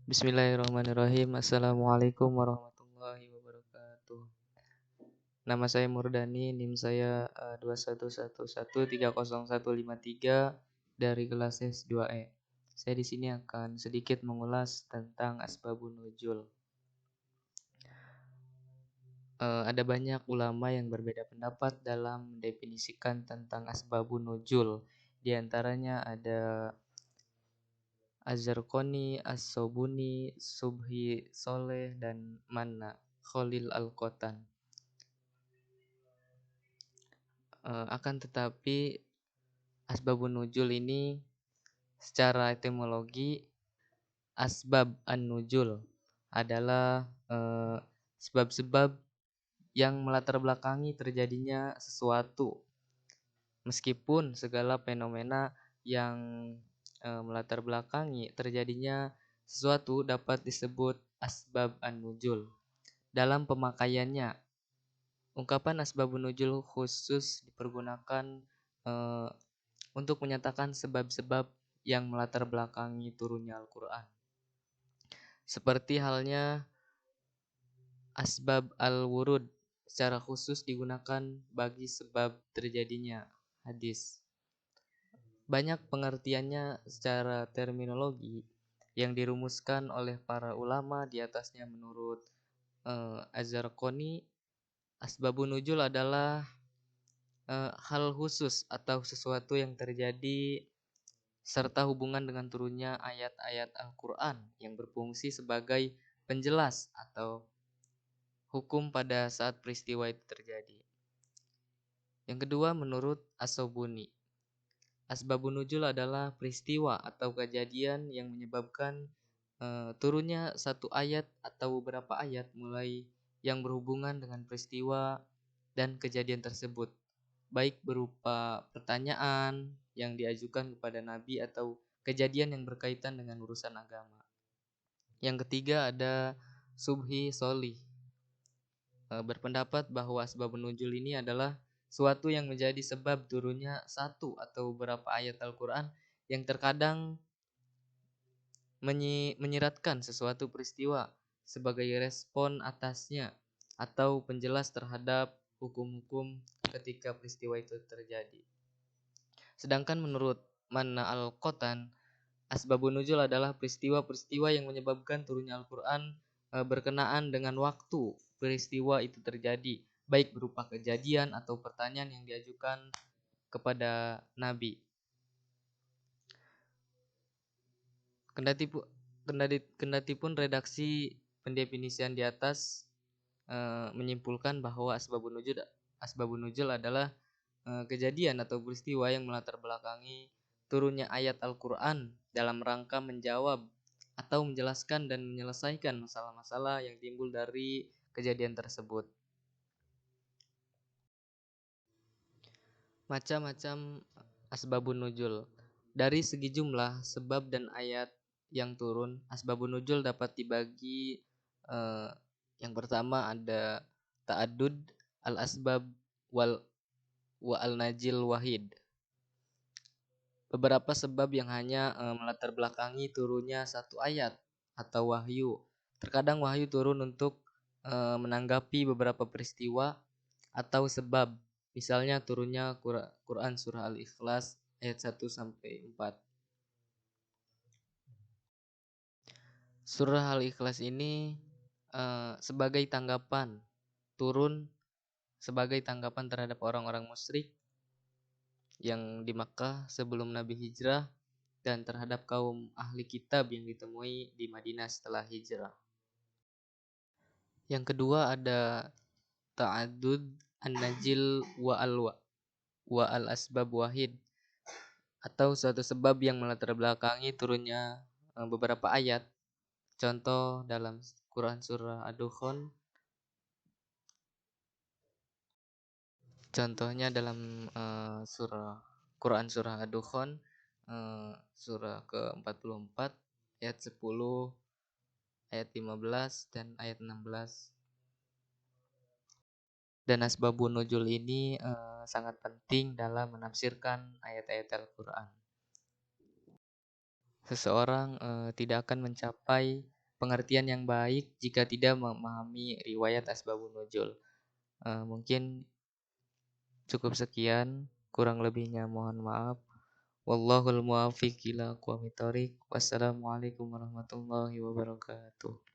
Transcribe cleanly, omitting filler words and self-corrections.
Bismillahirrahmanirrahim. Assalamualaikum warahmatullahi wabarakatuh. Nama saya Murdani, NIM saya 2111300153 dari kelas S2E. Saya di sini akan sedikit mengulas tentang asbabun nuzul. Ada banyak ulama yang berbeda pendapat dalam mendefinisikan tentang asbabun nuzul. Di antaranya ada Az-Zarqani, As-Sobuni, Subhi Soleh, dan Manna Khalil Al-Qotan. Akan tetapi asbabun nuzul ini secara etimologi asbab an-nuzul adalah sebab-sebab yang melatar belakangi terjadinya sesuatu. Meskipun segala fenomena yang melatar belakangi terjadinya sesuatu dapat disebut asbab an-nuzul. Dalam pemakaiannya, ungkapan asbabun nuzul khusus dipergunakan untuk menyatakan sebab-sebab yang melatar belakangi turunnya Al-Quran. Seperti halnya asbab al-wurud secara khusus digunakan bagi sebab terjadinya hadis. Banyak pengertiannya secara terminologi yang dirumuskan oleh para ulama di atasnya. Menurut Az-Zarqani, asbabun nuzul adalah hal khusus atau sesuatu yang terjadi serta hubungan dengan turunnya ayat-ayat Al-Quran yang berfungsi sebagai penjelas atau hukum pada saat peristiwa itu terjadi. Yang kedua, menurut As-Sobuni, asbabun nuzul adalah peristiwa atau kejadian yang menyebabkan turunnya satu ayat atau beberapa ayat mulai yang berhubungan dengan peristiwa dan kejadian tersebut, baik berupa pertanyaan yang diajukan kepada Nabi atau kejadian yang berkaitan dengan urusan agama. Yang ketiga ada Subhi Solih, berpendapat bahwa asbabun nuzul ini adalah suatu yang menjadi sebab turunnya satu atau beberapa ayat Al-Quran yang terkadang menyiratkan sesuatu peristiwa sebagai respon atasnya atau penjelas terhadap hukum-hukum ketika peristiwa itu terjadi. Sedangkan menurut Manna Al-Qotan, asbabun nuzul adalah peristiwa-peristiwa yang menyebabkan turunnya Al-Quran berkenaan dengan waktu peristiwa itu terjadi, baik berupa kejadian atau pertanyaan yang diajukan kepada Nabi. Kendati pun redaksi pendefinisian di atas menyimpulkan bahwa asbabun nuzul adalah kejadian atau peristiwa yang melatar belakangi turunnya ayat Al-Quran dalam rangka menjawab atau menjelaskan dan menyelesaikan masalah-masalah yang timbul dari kejadian tersebut. Macam-macam asbabun nuzul. Dari segi jumlah sebab dan ayat yang turun, asbabun nuzul dapat dibagi yang pertama ada ta'addud al-asbab wa al-najil wahid. Beberapa sebab yang hanya melatar belakangi turunnya satu ayat atau wahyu. Terkadang wahyu turun untuk menanggapi beberapa peristiwa atau sebab. Misalnya turunnya Quran surah Al-Ikhlas ayat 1-4. Surah Al-Ikhlas ini sebagai tanggapan, turun sebagai tanggapan terhadap orang-orang musyrik yang di Makkah sebelum Nabi hijrah dan terhadap kaum ahli kitab yang ditemui di Madinah setelah hijrah. Yang kedua ada ta'addud an-najil wa al-asbab wahid, atau suatu sebab yang melatar belakangi turunnya beberapa ayat. Contoh dalam Quran surah Ad-Dukhan. Contohnya dalam Quran surah Ad-Dukhan surah ke-44 ayat 10, ayat 15 dan ayat 16. Dan asbabun nuzul ini sangat penting dalam menafsirkan ayat-ayat Al-Quran. Seseorang tidak akan mencapai pengertian yang baik jika tidak memahami riwayat asbabun nuzul. Mungkin cukup sekian, kurang lebihnya mohon maaf. Wallahul muwaffiq ila aqwamit thoriq. Wassalamualaikum warahmatullahi wabarakatuh.